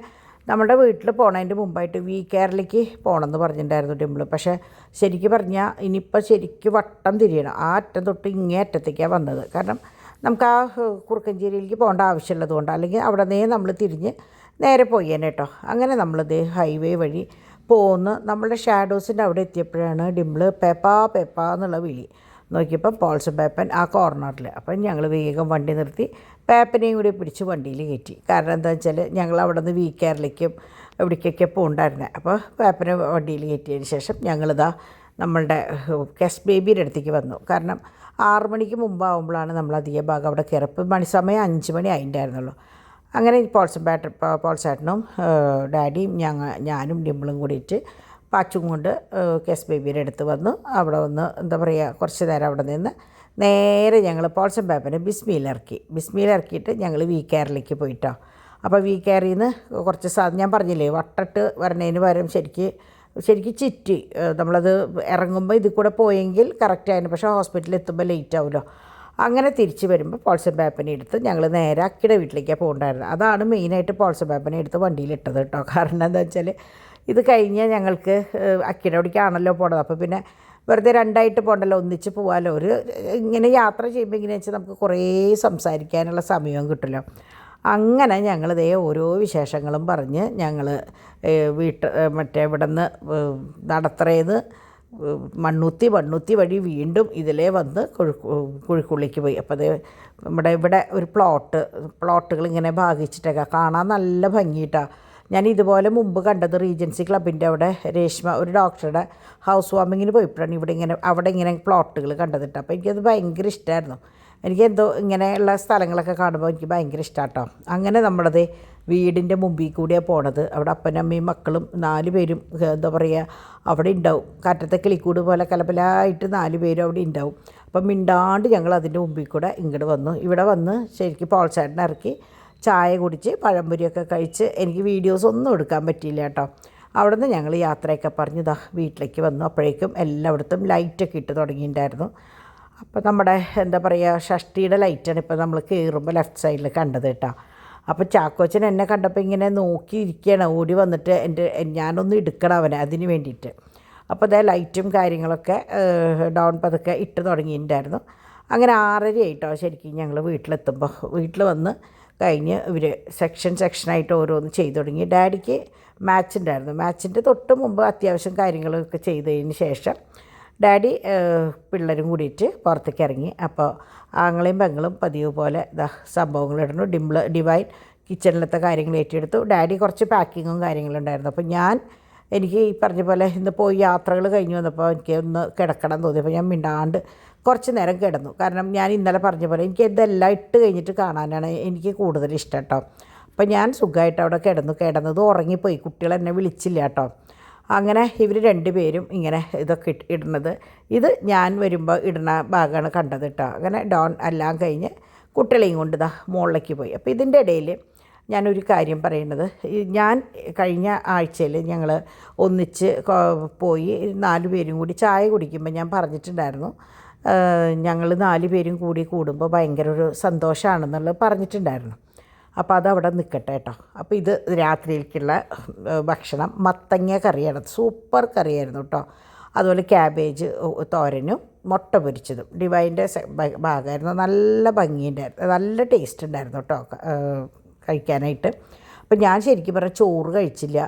നമ്മുടെ വീട്ടിൽ പോണതിൻ്റെ മുമ്പായിട്ട് കേരളയ്ക്ക് പോകണമെന്ന് പറഞ്ഞിട്ടുണ്ടായിരുന്നു ഡിമ്പിൾ. പക്ഷേ ശരിക്കും പറഞ്ഞാൽ ഇനിയിപ്പോൾ ശരിക്കും വട്ടം തിരിയണം, ആ അറ്റം തൊട്ട് ഇങ്ങേ അറ്റത്തേക്കാണ് വന്നത്. കാരണം നമുക്ക് ആ കുറുക്കഞ്ചേരിയിലേക്ക് പോകേണ്ട ആവശ്യമുള്ളത് കൊണ്ട്, അല്ലെങ്കിൽ അവിടെ നിന്ന് നമ്മൾ തിരിഞ്ഞ് നേരെ പോയേനെ കേട്ടോ. അങ്ങനെ നമ്മളിത് ഹൈവേ വഴി പോന്ന് നമ്മളുടെ ഷാഡോസിൻ്റെ അവിടെ എത്തിയപ്പോഴാണ് ഡിംപിള് പേപ്പാ പേപ്പാ എന്നുള്ള വിളി. നോക്കിയപ്പം പോൾസൺ പേപ്പൻ ആ കോർണറിൽ. അപ്പം ഞങ്ങൾ വേഗം വണ്ടി നിർത്തി പേപ്പനെയും കൂടി പിടിച്ച് വണ്ടിയിൽ കയറ്റി. കാരണം എന്താണെന്ന് വെച്ചാൽ ഞങ്ങൾ അവിടെ നിന്ന് വീക്കാറിലേക്കും എവിടേക്കൊക്കെ പോകണ്ടായിരുന്നത്. അപ്പോൾ പേപ്പനെ വണ്ടിയിൽ കയറ്റിയതിന് ശേഷം ഞങ്ങളിതാ നമ്മളുടെ കെസ് ബേബിയുടെ അടുത്തേക്ക് വന്നു. കാരണം 6 മണിക്ക് മുമ്പാകുമ്പോഴാണ് നമ്മൾ അധികം ഭാഗം അവിടെ കയറപ്പ്. സമയം 5 മണി ആയിട്ടുണ്ടായിരുന്നുള്ളൂ. അങ്ങനെ പോൾസേട്ടനും ഡാഡിയും ഞാനും ഡിംപിളും കൂടിയിട്ട് പാച്ചും കൊണ്ട് കെസ് ബേബിയുടെ അടുത്ത് വന്നു. അവിടെ വന്ന് എന്താ പറയുക, കുറച്ച് നേരം അവിടെ നിന്ന് നേരെ ഞങ്ങൾ പോൾസൺ പേപ്പറിന് ബിസ്മിയിലിറക്കിയിട്ട് ഞങ്ങൾ വി കെയറിലേക്ക് പോയിട്ടോ. അപ്പോൾ വി കെയറിൽ നിന്ന് കുറച്ച് ഞാൻ പറഞ്ഞില്ലേ വട്ടട്ട് വരണതിന് പകരം ശരിക്ക് ചുറ്റി നമ്മളത് ഇറങ്ങുമ്പോൾ ഇതിൽ കൂടെ പോയെങ്കിൽ കറക്റ്റായിരുന്നു. പക്ഷേ ഹോസ്പിറ്റലിൽ എത്തുമ്പോൾ ലേറ്റ് ആവുമല്ലോ. അങ്ങനെ തിരിച്ച് വരുമ്പോൾ പോൾസൺ പേപ്പനെ എടുത്ത് ഞങ്ങൾ നേരെ അക്കിയുടെ വീട്ടിലേക്കാണ് പോകണ്ടായിരുന്നത്. അതാണ് മെയിനായിട്ട് പോൾസൺ പേപ്പനെ എടുത്ത് വണ്ടിയിലിട്ടത് കേട്ടോ. കാരണം എന്താ വെച്ചാൽ ഇത് കഴിഞ്ഞ് ഞങ്ങൾക്ക് അക്കിയുടെ അവിടേക്കാണല്ലോ പോണത്. അപ്പോൾ പിന്നെ വെറുതെ രണ്ടായിട്ട് പോകണ്ടല്ലോ, ഒന്നിച്ച് പോകാമല്ലോ. ഇങ്ങനെ യാത്ര ചെയ്യുമ്പോൾ ഇങ്ങനെ വെച്ചാൽ നമുക്ക് കുറേ സംസാരിക്കാനുള്ള സമയവും കിട്ടുമല്ലോ. അങ്ങനെ ഞങ്ങളിതേ ഓരോ വിശേഷങ്ങളും പറഞ്ഞ് ഞങ്ങൾ ഇവിടെ നിന്ന് നടത്തറേന്ന് മണ്ണുത്തി വഴി വീണ്ടും ഇതിലേ വന്ന് കുഴിക്കുള്ളിലേക്ക് പോയി. അപ്പോൾ അത് ഇവിടെ ഒരു പ്ലോട്ടുകൾ ഇങ്ങനെ ഭാഗിച്ചിട്ടൊക്കെ കാണാൻ നല്ല ഭംഗിയിട്ടാണ്. ഞാൻ ഇതുപോലെ മുമ്പ് കണ്ടത് റീജൻസി ക്ലബിൻ്റെ അവിടെ രേഷ്മ ഒരു ഡോക്ടറുടെ ഹൗസ് വാമിങ്ങിന് പോയപ്പോഴാണ് അവിടെ ഇങ്ങനെ പ്ലോട്ടുകൾ കണ്ടതിട്ട്. അപ്പോൾ എനിക്കത് ഭയങ്കര ഇഷ്ടമായിരുന്നു. എനിക്കെന്തോ ഇങ്ങനെയുള്ള സ്ഥലങ്ങളൊക്കെ കാണുമ്പോൾ എനിക്ക് ഭയങ്കര ഇഷ്ടമാണ് കേട്ടോ. അങ്ങനെ നമ്മളത് വീടിൻ്റെ മുമ്പിൽ കൂടിയാണ് പോണത്. അവിടെ അപ്പനമ്മയും മക്കളും 4 പേരും എന്താ പറയുക അവിടെ ഉണ്ടാവും. കാറ്റത്തെ കിളിക്കൂട് പോലെ കലപലായിട്ട് 4 പേരും അവിടെ ഉണ്ടാവും. അപ്പം മിണ്ടാണ്ട് ഞങ്ങൾ അതിൻ്റെ മുമ്പിൽ കൂടെ ഇങ്ങോട്ട് വന്നു. ഇവിടെ വന്ന് ശരിക്കും പോൾസേട്ടനെ ഇറക്കി ചായ കുടിച്ച് പഴംപൊരിയൊക്കെ കഴിച്ച് എനിക്ക് വീഡിയോസ് ഒന്നും എടുക്കാൻ പറ്റിയില്ല കേട്ടോ. അവിടെ നിന്ന് ഞങ്ങൾ യാത്രയൊക്കെ പറഞ്ഞ് വീട്ടിലേക്ക് വന്നു. അപ്പോഴേക്കും എല്ലായിടത്തും ലൈറ്റൊക്കെ ഇട്ട് തുടങ്ങിയിട്ടുണ്ടായിരുന്നു. അപ്പോൾ നമ്മുടെ എന്താ പറയുക ഷഷ്ടിയുടെ ലൈറ്റാണ് ഇപ്പോൾ നമ്മൾ കയറുമ്പോൾ ലെഫ്റ്റ് സൈഡിൽ കണ്ടത് കേട്ടോ. അപ്പോൾ ചാക്കോച്ചൻ എന്നെ കണ്ടപ്പോൾ ഇങ്ങനെ നോക്കിയിരിക്കുകയാണ്, ഓടി വന്നിട്ട് ഞാനൊന്ന് എടുക്കണം അവനെ അതിന് വേണ്ടിയിട്ട്. അപ്പോൾ അതേ ലൈറ്റും കാര്യങ്ങളൊക്കെ ഡൗൺ പതുക്കെ ഇട്ട് തുടങ്ങിയിട്ടുണ്ടായിരുന്നു. അങ്ങനെ 6:30 ആയിട്ടോ ശരിക്കും ഞങ്ങൾ വീട്ടിലെത്തുമ്പോൾ. വീട്ടിൽ വന്ന് കഴിഞ്ഞ് ഇവർ സെക്ഷനായിട്ട് ഓരോന്ന് ചെയ്തു തുടങ്ങി. ഡാഡിക്ക് മാച്ച് ഉണ്ടായിരുന്നു. മാച്ചിൻ്റെ തൊട്ട് മുമ്പ് അത്യാവശ്യം കാര്യങ്ങളൊക്കെ ചെയ്തതിന് ശേഷം ഡാഡി പിള്ളേരും കൂടിയിട്ട് പുറത്തേക്ക് ഇറങ്ങി. അപ്പോൾ ആങ്ങളെയും പെങ്ങളും പതിവ് പോലെ സംഭവങ്ങളിടുന്നു. ഡിവൈൻ കിച്ചണിലത്തെ കാര്യങ്ങൾ ഏറ്റെടുത്തു. ഡാഡി കുറച്ച് പാക്കിങ്ങും കാര്യങ്ങളും ഉണ്ടായിരുന്നു. അപ്പോൾ എനിക്ക് ഈ പറഞ്ഞ പോലെ ഇന്ന് പോയി യാത്രകൾ കഴിഞ്ഞ് വന്നപ്പോൾ എനിക്ക് ഒന്ന് കിടക്കണം തോന്നിയപ്പോൾ ഞാൻ മിണ്ടാണ്ട് കുറച്ച് നേരം കിടന്നു. കാരണം ഞാൻ ഇന്നലെ പറഞ്ഞ പോലെ എനിക്ക് ഇതെല്ലാം ഇട്ട് കഴിഞ്ഞിട്ട് കാണാനാണ് എനിക്ക് കൂടുതൽ ഇഷ്ടം കേട്ടോ. അപ്പോൾ ഞാൻ സുഖമായിട്ട് അവിടെ കിടന്നത് ഉറങ്ങിപ്പോയി. കുട്ടികൾ എന്നെ വിളിച്ചില്ല കേട്ടോ. അങ്ങനെ ഇവർ 2 പേരും ഇങ്ങനെ ഇതൊക്കെ ഇടുന്നത് ഇത് ഞാൻ വരുമ്പോൾ ഇടുന്ന ഭാഗമാണ് കണ്ടത് കേട്ടോ. അങ്ങനെ ഡോൺ എല്ലാം കഴിഞ്ഞ് കുട്ടികളെയും കൊണ്ട് മുകളിലേക്ക് പോയി. അപ്പോൾ ഇതിൻ്റെ ഇടയിൽ ഞാനൊരു കാര്യം പറയുന്നത്, ഞാൻ കഴിഞ്ഞ ആഴ്ചയിൽ ഞങ്ങൾ ഒന്നിച്ച് പോയി 4 പേരും കൂടി ചായ കുടിക്കുമ്പോൾ ഞാൻ പറഞ്ഞിട്ടുണ്ടായിരുന്നു ഞങ്ങൾ 4 പേരും കൂടി കൂടുമ്പോൾ ഭയങ്കര ഒരു സന്തോഷമാണെന്നുള്ളത് പറഞ്ഞിട്ടുണ്ടായിരുന്നു. അപ്പോൾ അതവിടെ നിൽക്കട്ടെ കേട്ടോ. അപ്പോൾ ഇത് രാത്രിയിലേക്കുള്ള ഭക്ഷണം മത്തങ്ങ കറിയാണ്. സൂപ്പർ കറിയായിരുന്നു കേട്ടോ. അതുപോലെ ക്യാബേജ് തോരനും മുട്ട പൊരിച്ചതും ഡിവൈൻ്റെ ഭാഗമായിരുന്നു. നല്ല ഭംഗിയുണ്ടായിരുന്നു, നല്ല ടേസ്റ്റ് ഉണ്ടായിരുന്നു കേട്ടോ കഴിക്കാനായിട്ട്. അപ്പോൾ ഞാൻ ശരിക്കും പറഞ്ഞാൽ ചോറ് കഴിച്ചില്ല.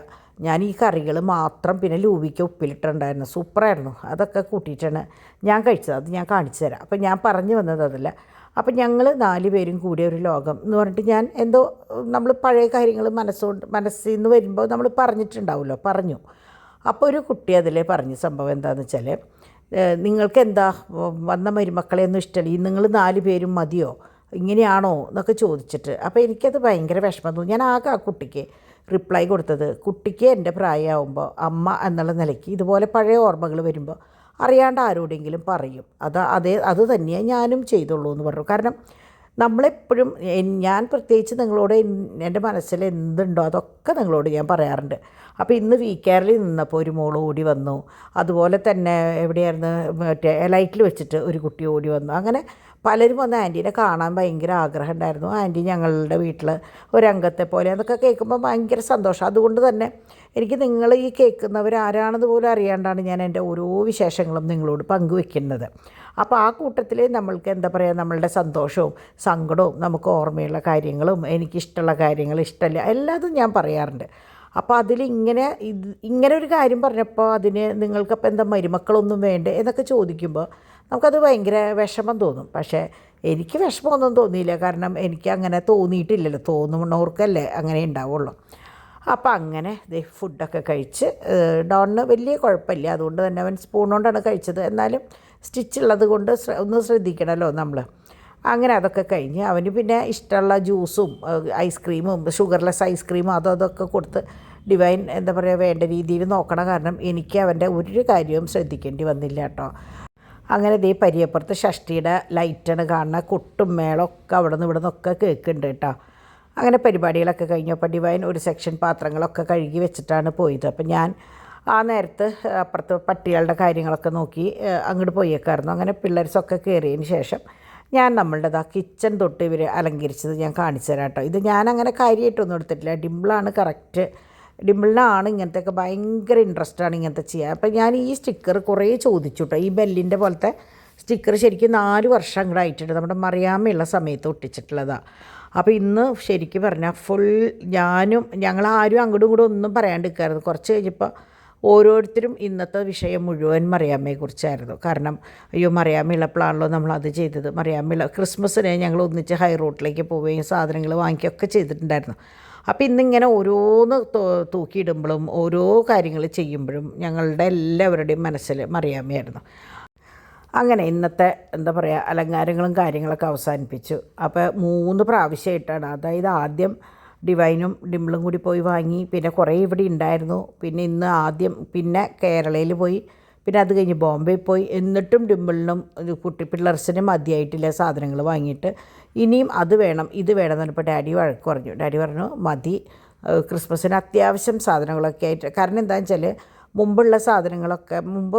ഞാൻ ഈ കറികൾ മാത്രം പിന്നെ ലൂവിക്ക് ഉപ്പിലിട്ടുണ്ടായിരുന്നു. സൂപ്പറായിരുന്നു. അതൊക്കെ കൂട്ടിയിട്ടാണ് ഞാൻ കഴിച്ചത്. അത് ഞാൻ കാണിച്ചു തരാം. അപ്പോൾ ഞാൻ പറഞ്ഞു വന്നത് അതല്ല. അപ്പം ഞങ്ങൾ 4 പേരും കൂടിയ ഒരു ലോകം എന്ന് പറഞ്ഞിട്ട് ഞാൻ എന്തോ നമ്മൾ പഴയ കാര്യങ്ങൾ മനസ്സിൽ നിന്ന് വരുമ്പോൾ നമ്മൾ പറഞ്ഞു. അപ്പോൾ ഒരു കുട്ടി അതിലെ പറഞ്ഞ സംഭവം എന്താണെന്ന് വെച്ചാൽ, നിങ്ങൾക്ക് എന്താ വന്ന മരുമക്കളെയൊന്നും ഇഷ്ടമല്ല, നിങ്ങൾ 4 പേരും മതിയോ, ഇങ്ങനെയാണോ എന്നൊക്കെ ചോദിച്ചിട്ട്. അപ്പോൾ എനിക്കത് ഭയങ്കര വിഷമം തോന്നി. ഞാൻ ആകെ ആ കുട്ടിക്ക് റിപ്ലൈ കൊടുത്തത്, കുട്ടിക്ക് എൻ്റെ പ്രായമാകുമ്പോൾ അമ്മ എന്നുള്ള നിലയ്ക്ക് ഇതുപോലെ പഴയ ഓർമ്മകൾ വരുമ്പോൾ അറിയാണ്ട് ആരോടെങ്കിലും പറയും. അത് തന്നെയാണ് ഞാനും ചെയ്തുള്ളൂ എന്ന് പറഞ്ഞു. കാരണം നമ്മളെപ്പോഴും ഞാൻ പ്രത്യേകിച്ച് നിങ്ങളോട് എൻ്റെ മനസ്സിൽ എന്തുണ്ടോ അതൊക്കെ നിങ്ങളോട് ഞാൻ പറയാറുണ്ട്. അപ്പോൾ ഇന്ന് വീക്കാറിൽ നിന്നപ്പോൾ ഒരു മോൾ ഓടി വന്നു. അതുപോലെ തന്നെ എവിടെയായിരുന്നു ലൈറ്റിൽ വെച്ചിട്ട് ഒരു കുട്ടി ഓടി വന്നു. അങ്ങനെ പലരും വന്ന് ആൻറ്റീനെ കാണാൻ ഭയങ്കര ആഗ്രഹം ഉണ്ടായിരുന്നു. ആൻറ്റി ഞങ്ങളുടെ വീട്ടിൽ ഒരംഗത്തെ പോലെ അതൊക്കെ കേൾക്കുമ്പോൾ ഭയങ്കര സന്തോഷം. അതുകൊണ്ട് തന്നെ എനിക്ക് നിങ്ങൾ ഈ കേൾക്കുന്നവർ ആരാണെന്ന് പോലും അറിയാണ്ടാണ് ഞാൻ എൻ്റെ ഓരോ വിശേഷങ്ങളും നിങ്ങളോട് പങ്കുവെക്കുന്നത്. അപ്പോൾ ആ കൂട്ടത്തിൽ നമ്മൾക്ക് എന്താ പറയുക, നമ്മളുടെ സന്തോഷവും സങ്കടവും നമുക്ക് ഓർമ്മയുള്ള കാര്യങ്ങളും എനിക്കിഷ്ടമുള്ള കാര്യങ്ങൾ ഇഷ്ടമല്ല എല്ലാതും ഞാൻ പറയാറുണ്ട്. അപ്പോൾ അതിലിങ്ങനെ ഇങ്ങനെ ഒരു കാര്യം പറഞ്ഞപ്പോൾ അതിന് നിങ്ങൾക്കപ്പോൾ എന്താ മരുമക്കളൊന്നും വേണ്ടേ എന്നൊക്കെ ചോദിക്കുമ്പോൾ നമുക്കത് ഭയങ്കര വിഷമം തോന്നും. പക്ഷേ എനിക്ക് വിഷമമൊന്നും തോന്നിയില്ല, കാരണം എനിക്ക് അങ്ങനെ തോന്നിയിട്ടില്ലല്ലോ, തോന്നുന്നവർക്കല്ലേ അങ്ങനെ ഉണ്ടാവുള്ളൂ. അപ്പോൾ അങ്ങനെ ഫുഡൊക്കെ കഴിച്ച് ഡോണിന് വലിയ കുഴപ്പമില്ല, അതുകൊണ്ട് തന്നെ അവൻ സ്പൂൺ കൊണ്ടാണ് കഴിച്ചത്. എന്നാലും സ്റ്റിച്ചുള്ളത് കൊണ്ട് ഒന്ന് ശ്രദ്ധിക്കണമല്ലോ നമ്മൾ. അങ്ങനെ അതൊക്കെ കഴിഞ്ഞ് അവന് പിന്നെ ഇഷ്ടമുള്ള ജ്യൂസും ഐസ്ക്രീമും ഷുഗർലെസ് ഐസ്ക്രീമും അതൊക്കെ കൊടുത്ത് ഡിവൈൻ എന്താ പറയുക വേണ്ട രീതിയിൽ നോക്കണം. കാരണം എനിക്ക് അവൻ്റെ ഒരു കാര്യവും ശ്രദ്ധിക്കേണ്ടി വന്നില്ല കേട്ടോ. അങ്ങനെ പരിയപ്പുറത്ത് ഷഷ്ടിയുടെ ലൈറ്റാണ് കാണുന്ന, കൊട്ടും മേളമൊക്കെ അവിടെ നിന്ന് ഇവിടെ നിന്നൊക്കെ കേൾക്കുന്നുണ്ട് കേട്ടോ. അങ്ങനെ പരിപാടികളൊക്കെ കഴിഞ്ഞപ്പോൾ ഡിവൈൻ ഒരു സെക്ഷൻ പാത്രങ്ങളൊക്കെ കഴുകി വെച്ചിട്ടാണ് പോയത്. അപ്പം ഞാൻ ആ നേരത്ത് അപ്പുറത്ത് പട്ടികളുടെ കാര്യങ്ങളൊക്കെ നോക്കി അങ്ങോട്ട് പോയേക്കായിരുന്നു. അങ്ങനെ പിള്ളേർസൊക്കെ കയറിയതിന് ശേഷം ഞാൻ നമ്മളുടെ കിച്ചൺ തൊട്ട് ഇവർ അലങ്കരിച്ചത് ഞാൻ കാണിച്ചു തരാം കേട്ടോ. ഇത് ഞാനങ്ങനെ കാര്യമായിട്ടൊന്നും എടുത്തിട്ടില്ല, ഡിംപിളാണ് കറക്റ്റ്. ഡിംപിളിനാണ് ഇങ്ങനത്തെയൊക്കെ ഭയങ്കര ഇൻട്രസ്റ്റാണ് ഇങ്ങനത്തെ ചെയ്യുക. അപ്പം ഞാൻ ഈ സ്റ്റിക്കർ കുറേ ചോദിച്ചു കേട്ടോ. ഈ ബെല്ലിൻ്റെ പോലത്തെ സ്റ്റിക്കർ ശരിക്കും 4 വർഷം അങ്ങോട്ട് ആയിട്ടുണ്ട്, നമ്മുടെ മറിയാമ്മയുള്ള സമയത്ത് ഒട്ടിച്ചിട്ടുള്ളതാണ്. അപ്പോൾ ഇന്ന് ശരിക്കും പറഞ്ഞാൽ ഫുൾ ഞങ്ങളാരും അങ്ങോട്ടും ഇങ്ങോട്ടും ഒന്നും പറയാണ്ടിരിക്കായിരുന്നു. കുറച്ച് കഴിഞ്ഞപ്പോൾ ഓരോരുത്തരും ഇന്നത്തെ വിഷയം മുഴുവൻ മറിയാമ്മയെക്കുറിച്ചായിരുന്നു. കാരണം അയ്യോ മറിയാമ്മയുള്ളപ്പോഴാണല്ലോ നമ്മളത് ചെയ്തത്, മറിയാമ്മയുള്ള ക്രിസ്മസിന് ഞങ്ങൾ ഒന്നിച്ച് ഹൈ റോട്ടിലേക്ക് പോവുകയും സാധനങ്ങൾ വാങ്ങിക്കുകയൊക്കെ ചെയ്തിട്ടുണ്ടായിരുന്നു. അപ്പോൾ ഇന്നിങ്ങനെ ഓരോന്ന് തൂക്കിയിടുമ്പോഴും ഓരോ കാര്യങ്ങൾ ചെയ്യുമ്പോഴും ഞങ്ങളുടെ എല്ലാവരുടെയും മനസ്സിൽ മറിയാമ്മയായിരുന്നു. അങ്ങനെ ഇന്നത്തെ എന്താ പറയുക അലങ്കാരങ്ങളും കാര്യങ്ങളൊക്കെ അവസാനിപ്പിച്ചു. അപ്പോൾ 3 പ്രാവശ്യമായിട്ടാണ്, അതായത് ആദ്യം ഡിവൈനും ഡിംപിളും കൂടി പോയി വാങ്ങി, പിന്നെ കുറേ ഇവിടെ ഉണ്ടായിരുന്നു, പിന്നെ ഇന്ന് ആദ്യം പിന്നെ കേരളയിൽ പോയി, പിന്നെ അത് കഴിഞ്ഞ് ബോംബെ പോയി. എന്നിട്ടും ഡിംപിളിനും പിള്ളേർസിനും മതിയായിട്ടില്ല സാധനങ്ങൾ വാങ്ങിയിട്ട്. ഇനിയും അത് വേണം ഇത് വേണം എന്ന് പറഞ്ഞപ്പോൾ ഡാഡി വഴക്ക് പറഞ്ഞു. ഡാഡി പറഞ്ഞു മതി, ക്രിസ്മസിന് അത്യാവശ്യം സാധനങ്ങളൊക്കെ ആയിട്ട്. കാരണം എന്താണെന്ന് വെച്ചാൽ മുമ്പുള്ള സാധനങ്ങളൊക്കെ മുമ്പ്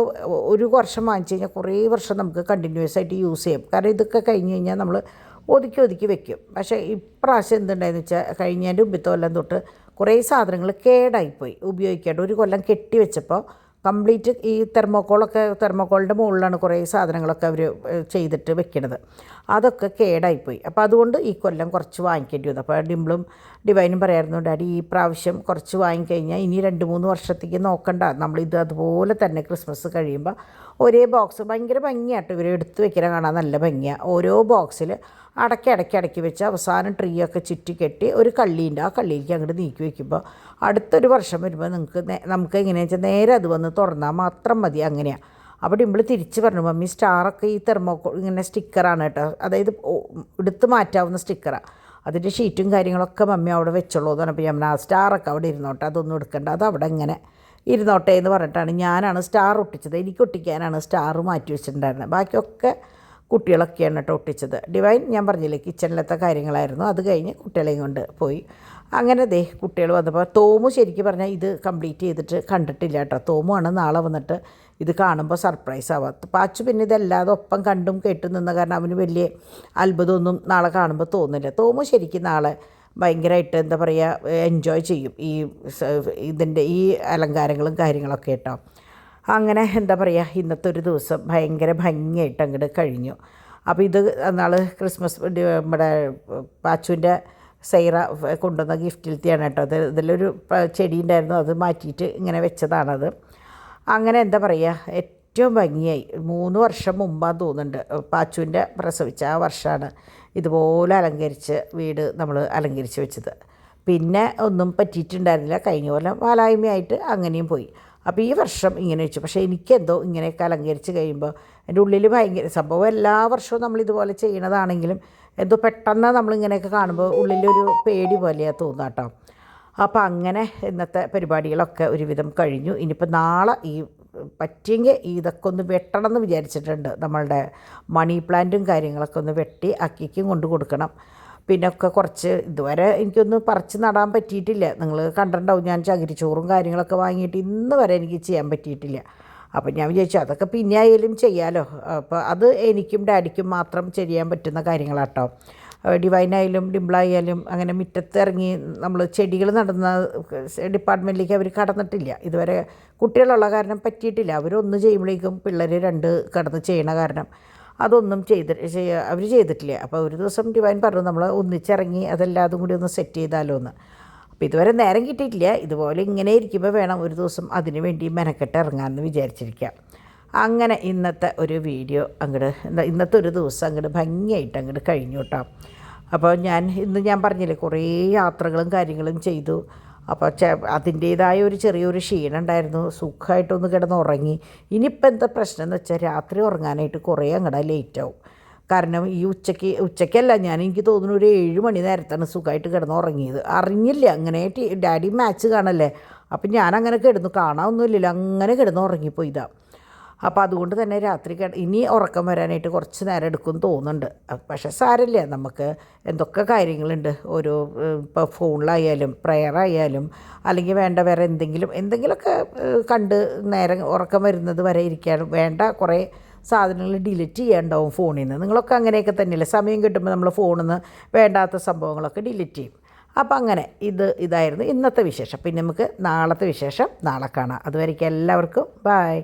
ഒരു വർഷം വാങ്ങിച്ചു കഴിഞ്ഞാൽ കുറേ വർഷം നമുക്ക് കണ്ടിന്യൂസ് ആയിട്ട് യൂസ് ചെയ്യാം. കാരണം ഇതൊക്കെ കഴിഞ്ഞ് കഴിഞ്ഞാൽ നമ്മൾ ഒതുക്കി വെക്കും. പക്ഷേ ഇപ്രാവശ്യം എന്തുണ്ടായെന്ന് വെച്ചാൽ കഴിഞ്ഞതിൻ്റെ മുമ്പത്തെ കൊല്ലം തൊട്ട് കുറേ സാധനങ്ങൾ കേടായിപ്പോയി, ഉപയോഗിക്കാണ്ട്. ഒരു കൊല്ലം കെട്ടി വെച്ചപ്പോൾ കംപ്ലീറ്റ് ഈ തെർമോക്കോളിൻ്റെ മുകളിലാണ് കുറേ സാധനങ്ങളൊക്കെ അവർ ചെയ്തിട്ട് വെക്കണത്, അതൊക്കെ കേടായിപ്പോയി. അപ്പോൾ അതുകൊണ്ട് ഈ കൊല്ലം കുറച്ച് വാങ്ങിക്കേണ്ടി വന്നു. അപ്പോൾ ഡിംപിളും ഡിവൈനും പറയായിരുന്നു ഡാഡി ഈ പ്രാവശ്യം കുറച്ച് വാങ്ങിക്കഴിഞ്ഞാൽ ഇനി 2-3 വർഷത്തേക്ക് നോക്കണ്ട, നമ്മളിത് അതുപോലെ തന്നെ ക്രിസ്മസ് കഴിയുമ്പോൾ ഒരേ ബോക്സ് ഭയങ്കര ഭംഗിയായിട്ട് ഇവർ എടുത്ത് വെക്കണ കാണാൻ നല്ല ഭംഗിയാണ്. ഓരോ ബോക്സിൽ അടക്കി വെച്ച് അവസാനം ട്രീ ഒക്കെ ചുറ്റി കെട്ടി ഒരു കള്ളിയുണ്ട്, ആ കള്ളിയിലേക്ക് അങ്ങോട്ട് നീക്കി വയ്ക്കുമ്പോൾ അടുത്തൊരു വർഷം വരുമ്പോൾ നമുക്ക് എങ്ങനെയാണെന്ന് വെച്ചാൽ നേരെ അത് വന്ന് തുറന്നാൽ മാത്രം മതി. അങ്ങനെയാണ്. അപ്പോൾ ഡിംപിൾ തിരിച്ച് പറഞ്ഞു മമ്മി സ്റ്റാറൊക്കെ ഈ ഇങ്ങനെ സ്റ്റിക്കറാണ് കേട്ടോ, അതായത് എടുത്ത് മാറ്റാവുന്ന സ്റ്റിക്കറാണ്, അതിൻ്റെ ഷീറ്റും കാര്യങ്ങളൊക്കെ മമ്മി അവിടെ വെച്ചോളൂ എന്ന് പറഞ്ഞപ്പോൾ ഞാൻ ആ സ്റ്റാറൊക്കെ അവിടെ ഇരുന്നോട്ടെ, അതൊന്നും എടുക്കണ്ട, അത് അവിടെ ഇങ്ങനെ ഇരുന്നോട്ടെ എന്ന് പറഞ്ഞിട്ടാണ് ഞാനാണ് സ്റ്റാർ ഒട്ടിച്ചത്. എനിക്ക് ഒട്ടിക്കാനാണ് സ്റ്റാർ മാറ്റി വെച്ചിട്ടുണ്ടായിരുന്നത്, ബാക്കിയൊക്കെ കുട്ടികളൊക്കെയാണ് കേട്ടോ ഒട്ടിച്ചത്. ഡിവൈൻ ഞാൻ പറഞ്ഞില്ലേ കിച്ചണിലത്തെ കാര്യങ്ങളായിരുന്നു. അത് കഴിഞ്ഞ് കുട്ടികളെയും കൊണ്ട് പോയി. അങ്ങനെ കുട്ടികൾ വന്നപ്പോൾ തോമു ശരിക്കും പറഞ്ഞാൽ ഇത് കംപ്ലീറ്റ് ചെയ്തിട്ട് കണ്ടിട്ടില്ല കേട്ടോ. തോമുമാണ് നാളെ വന്നിട്ട് ഇത് കാണുമ്പോൾ സർപ്രൈസ് ആവാത്ത. പാച്ചു പിന്നെ ഇതല്ലാതെ ഒപ്പം കണ്ടും കേട്ടും നിന്ന കാരണം അവന് വലിയ അത്ഭുതമൊന്നും നാളെ കാണുമ്പോൾ തോന്നില്ല. തോമു ശരിക്കും നാളെ ഭയങ്കരമായിട്ട് എന്താ പറയുക എൻജോയ് ചെയ്യും ഇതിൻ്റെ ഈ അലങ്കാരങ്ങളും കാര്യങ്ങളൊക്കെ കേട്ടോ. അങ്ങനെ എന്താ പറയുക ഇന്നത്തെ ഒരു ദിവസം ഭയങ്കര ഭംഗിയായിട്ട് അങ്ങോട്ട് കഴിഞ്ഞു. അപ്പോൾ ഇത് നാൾ ക്രിസ്മസ് നമ്മുടെ പാച്ചുവിൻ്റെ സൈറ കൊണ്ടുവന്ന ഗിഫ്റ്റിലത്തെയാണ് കേട്ടോ. ഇതിലൊരു ചെടി ഉണ്ടായിരുന്നു, അത് മാറ്റിയിട്ട് ഇങ്ങനെ വെച്ചതാണത്. അങ്ങനെ എന്താ പറയുക ഏറ്റവും ഭംഗിയായി 3 വർഷം മുമ്പാന്ന് തോന്നുന്നുണ്ട് പാച്ചുവിൻ്റെ പ്രസവിച്ച ആ വർഷമാണ് ഇതുപോലെ അലങ്കരിച്ച് വീട് നമ്മൾ അലങ്കരിച്ച് വെച്ചത്. പിന്നെ ഒന്നും പറ്റിയിട്ടുണ്ടായിരുന്നില്ല, കഴിഞ്ഞ പോലെ വാലായ്മയായിട്ട് അങ്ങനെയും പോയി. അപ്പോൾ ഈ വർഷം ഇങ്ങനെ വെച്ചു. പക്ഷേ എനിക്കെന്തോ ഇങ്ങനെയൊക്കെ അലങ്കരിച്ച് കഴിയുമ്പോൾ എൻ്റെ ഉള്ളിൽ ഭയങ്കര സംഭവം എല്ലാ വർഷവും നമ്മളിതുപോലെ ചെയ്യണതാണെങ്കിലും എന്തോ പെട്ടെന്ന് നമ്മളിങ്ങനെയൊക്കെ കാണുമ്പോൾ ഉള്ളിലൊരു പേടി പോലെയാണ് തോന്നുക കേട്ടോ. അപ്പോൾ അങ്ങനെ ഇന്നത്തെ പരിപാടികളൊക്കെ ഒരുവിധം കഴിഞ്ഞു. ഇനിയിപ്പോൾ നാളെ ഈ പറ്റിയെങ്കിൽ ഇതൊക്കെ ഒന്ന് വെട്ടണം എന്ന് വിചാരിച്ചിട്ടുണ്ട്. നമ്മളുടെ മണി പ്ലാന്റും കാര്യങ്ങളൊക്കെ ഒന്ന് വെട്ടി അക്കിക്കും കൊണ്ട് കൊടുക്കണം. പിന്നൊക്കെ കുറച്ച് ഇതുവരെ എനിക്കൊന്ന് പറിച്ച് നടാൻ പറ്റിയിട്ടില്ല. നിങ്ങൾ കണ്ടിട്ടുണ്ടാവും ഞാൻ ചകിരിച്ചോറും കാര്യങ്ങളൊക്കെ വാങ്ങിയിട്ട് ഇന്ന് വരെ എനിക്ക് ചെയ്യാൻ പറ്റിയിട്ടില്ല. അപ്പോൾ ഞാൻ വിചാരിച്ചു അതൊക്കെ പിന്നെ ആയാലും ചെയ്യാമല്ലോ. അപ്പോൾ അത് എനിക്കും ഡാഡിക്കും മാത്രം ചെയ്യാൻ പറ്റുന്ന കാര്യങ്ങളാട്ടോ. ഡിവൈനായാലും ഡിംപിളായാലും അങ്ങനെ മുറ്റത്തിറങ്ങി നമ്മൾ ചെടികൾ നടുന്ന ഡിപ്പാർട്ട്മെൻറ്റിലേക്ക് അവർ കടന്നിട്ടില്ല ഇതുവരെ. കുട്ടികളുള്ള കാരണം പറ്റിയിട്ടില്ല. അവരൊന്ന് ചെയ്യുമ്പോഴേക്കും പിള്ളേർ 2 കടന്ന് ചെയ്യണ കാരണം അതൊന്നും അവർ ചെയ്തിട്ടില്ല. അപ്പോൾ ഒരു ദിവസം ഡിവൈൻ പറഞ്ഞു നമ്മൾ ഒന്നിച്ചിറങ്ങി അതെല്ലാതും കൂടി ഒന്ന് സെറ്റ് ചെയ്താലോ എന്ന്. അപ്പോൾ ഇതുവരെ നേരം കിട്ടിയിട്ടില്ല. ഇതുപോലെ ഇങ്ങനെ ഇരിക്കുമ്പോൾ വേണം ഒരു ദിവസം അതിന് വേണ്ടി മെനക്കെട്ട് ഇറങ്ങാമെന്ന് വിചാരിച്ചിരിക്കാം. അങ്ങനെ ഇന്നത്തെ ഒരു വീഡിയോ ഇന്നത്തെ ഒരു ദിവസം ഭംഗിയായിട്ട് കഴിഞ്ഞു കേട്ടോ. അപ്പോൾ ഇന്ന് ഞാൻ പറഞ്ഞില്ലേ കുറേ യാത്രകളും കാര്യങ്ങളും ചെയ്തു. അപ്പോൾ അതിൻ്റേതായ ഒരു ചെറിയൊരു ക്ഷീണം ഉണ്ടായിരുന്നു. സുഖമായിട്ടൊന്ന് കിടന്നുറങ്ങി. ഇനിയിപ്പോൾ എന്താ പ്രശ്നം എന്ന് വെച്ചാൽ രാത്രി ഉറങ്ങാനായിട്ട് കുറേ ലേറ്റാവും. കാരണം ഈ ഉച്ചയ്ക്കല്ല, എനിക്ക് തോന്നുന്നു ഒരു 7 മണി നേരത്താണ് സുഖമായിട്ട് കിടന്നുറങ്ങിയത്. അറിഞ്ഞില്ല, അങ്ങനെ ഡാഡി മാച്ച് കാണല്ലേ, അപ്പം ഞാനങ്ങനെ കാണാമൊന്നുമില്ലല്ലോ, അങ്ങനെ കിടന്നുറങ്ങിപ്പോയി ഇതാ. അപ്പോൾ അതുകൊണ്ട് തന്നെ രാത്രി ഇനി ഉറക്കം വരാനായിട്ട് കുറച്ച് നേരം എടുക്കും തോന്നുന്നുണ്ട്. പക്ഷേ സാരമില്ല, നമുക്ക് എന്തൊക്കെ കാര്യങ്ങളുണ്ട്. ഓരോ ഇപ്പോൾ ഫോണിലായാലും പ്രയറായാലും അല്ലെങ്കിൽ വേണ്ട വേറെ എന്തെങ്കിലുമൊക്കെ കണ്ട് നേരം ഉറക്കം വരുന്നത് വരെ ഇരിക്കാനും വേണ്ട കുറേ സാധനങ്ങൾ ഡിലീറ്റ് ചെയ്യാനുണ്ടാവും ഫോണിൽ നിന്ന്. നിങ്ങളൊക്കെ അങ്ങനെയൊക്കെ തന്നെയല്ലേ, സമയം കിട്ടുമ്പോൾ നമ്മൾ ഫോണിൽ നിന്ന് വേണ്ടാത്ത സംഭവങ്ങളൊക്കെ ഡിലീറ്റ് ചെയ്യും. അപ്പം അങ്ങനെ ഇതായിരുന്നു ഇന്നത്തെ വിശേഷം. പിന്നെ നമുക്ക് നാളത്തെ വിശേഷം നാളെ കാണാം. അതുവരേക്കും എല്ലാവർക്കും ബൈ.